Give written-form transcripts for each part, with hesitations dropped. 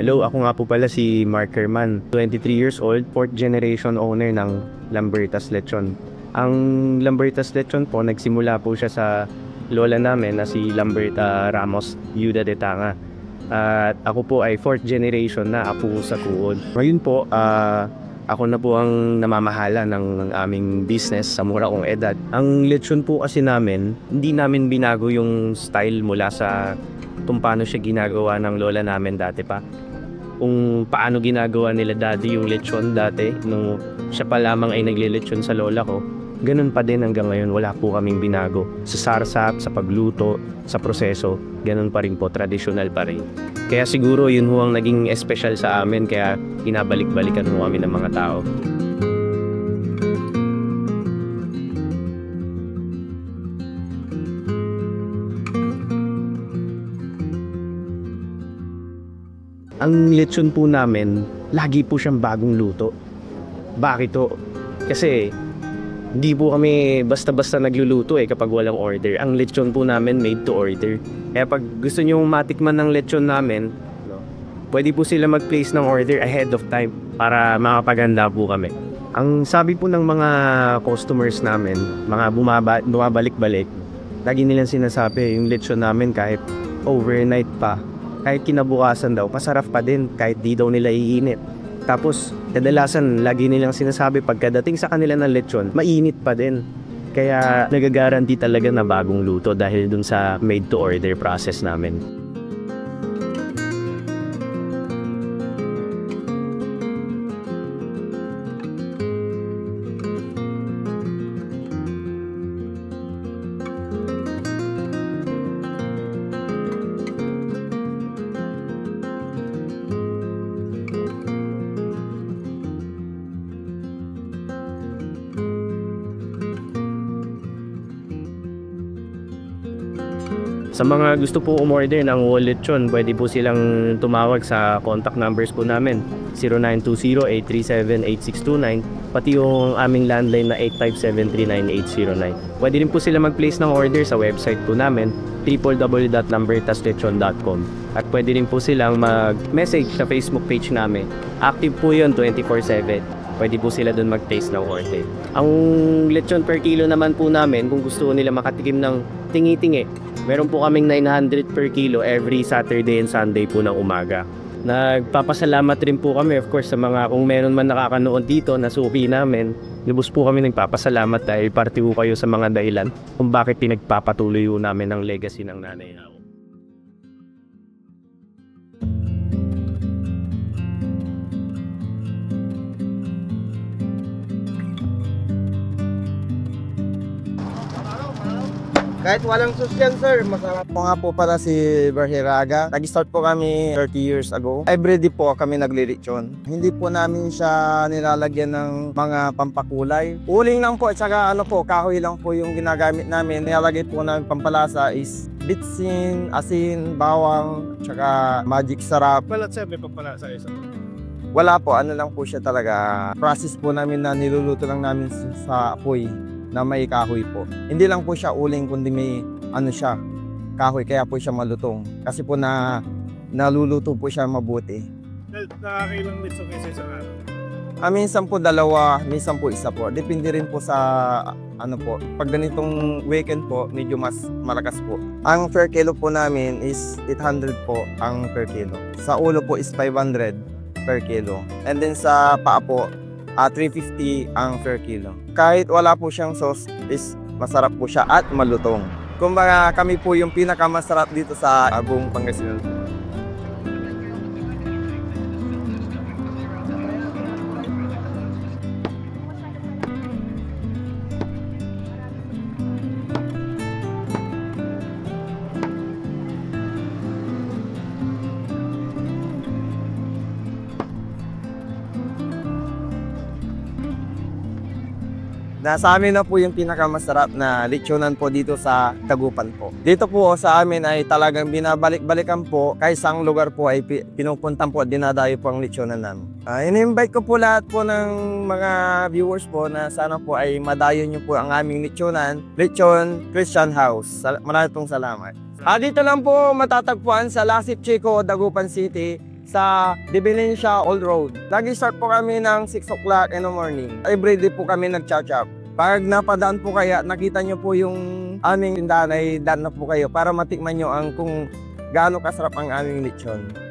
Hello, ako nga po pala si Mark Herman, 23 years old, 4th generation owner ng Lambertas Lechon. Ang Lambertas Lechon po, nagsimula po siya sa lola namin na si Lamberta Ramos Yuda de Tanga. At ako po ay 4th generation na apo sa kuod. Ngayon po, ako na po ang namamahala ng aming business sa mura kong edad. Ang lechon po kasi namin, hindi namin binago yung style mula sa kung paano siya ginagawa ng lola namin dati pa. Kung paano ginagawa nila daddy yung lechon dati, nung siya pa lamang ay naglilechon sa lola ko, ganun pa din hanggang ngayon, wala po kaming binago. Sa sarsap, sa pagluto, sa proseso, ganun pa rin po, traditional pa rin. Kaya siguro yun ho ang naging special sa amin, kaya inabalik-balikan ho kami ng mga tao. Ang lechon po namin, lagi po siyang bagong luto. Bakit to? Kasi hindi po kami basta-basta nagluluto kapag walang order. Ang lechon po namin made to order. Kaya pag gusto nyo matikman ng lechon namin, pwede po sila mag-place ng order ahead of time para makapaganda po kami. Ang sabi po ng mga customers namin, mga bumabalik-balik, lagi nilang sinasabi yung lechon namin kahit overnight pa, kahit kinabukasan daw, masarap pa din kahit di daw nila iinit. Tapos, kadalasan, lagi nilang sinasabi pagkadating sa kanila ng lechon, mainit pa din. Kaya nagagaranti talaga na bagong luto dahil dun sa made to order process namin. Sa mga gusto po umorder ng whole lechon, pwede po silang tumawag sa contact numbers po namin, 0920-837-8629, pati yung aming landline na 857-39809. Pwede rin po sila mag-place ng order sa website po namin, www.lambertaslechon.com. At pwede rin po silang mag-message sa Facebook page namin. Active po yun 24/7. Pwede po sila doon mag-place ng order. Ang lechon per kilo naman po namin, kung gusto nila makatikim ng tingi-tingi, meron po kaming 900 per kilo every Saturday and Sunday po ng umaga. Nagpapasalamat rin po kami, of course, sa mga kung meron man nakakanood dito na suki namin. Lubos po kami nagpapasalamat dahil parte po kayo sa mga dahilan kung bakit pinagpapatuloy po namin ang legacy ng nanay ako. Kahit walang sauce yan, sir, masarap. Po nga po pala si Berhiraga. Nag-start po kami 30 years ago. Everyday po kami naglilitsyon. Hindi po namin siya nilalagyan ng mga pampakulay. Uling lang po, at saka kahoy lang po yung ginagamit namin. Nilalagay po namin pampalasa is bitsin, asin, bawang, tsaka magic sarap. Balat sir, may pampalasa isa. Wala po, lang po siya talaga. Process po namin na niluluto lang namin sa apoy na may kahoy po. Hindi lang po siya uling kundi may kahoy, kaya po siya malutong. Kasi po naluluto po siya mabuti. Nakakailang litso kayo sa isang araw? Minsan po dalawa, minsan po isa po. Depende rin po sa pag ganitong weekend po, medyo mas malakas po. Ang per kilo po namin is 800 po ang per kilo. Sa ulo po is 500 per kilo. And then sa paa po, 350 ang per kilo. Kahit wala po siyang sauce, is masarap po siya at malutong. Kumbaga kami po yung pinakamasarap dito sa buong Pangasinan. Nasa amin na po yung pinakamasarap na lechonan po dito sa Dagupan po. Dito po sa amin ay talagang binabalik-balikan po. Kahit saang lugar po ay pinupuntan po at dinadayo po ang lechonan namin. In-invite ko po lahat po ng mga viewers po na sana po ay madayo nyo po ang aming lechonan, Lechon Christian House. Maraming salamat. Dito lang po matatagpuan sa Lasip Chico, Dagupan City. sa Divinencia Old Road. Lagi start po kami ng 6 o'clock in the morning. Every day po kami nag-cha-chop. Pag napadaan po kaya, nakita nyo po yung aming tindahan ay daan na po kayo para matikman nyo ang kung gaano kasarap ang aming lechon.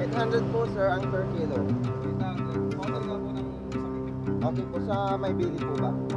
$800 po sir ang per kilo. Okay po sa may bili po ba?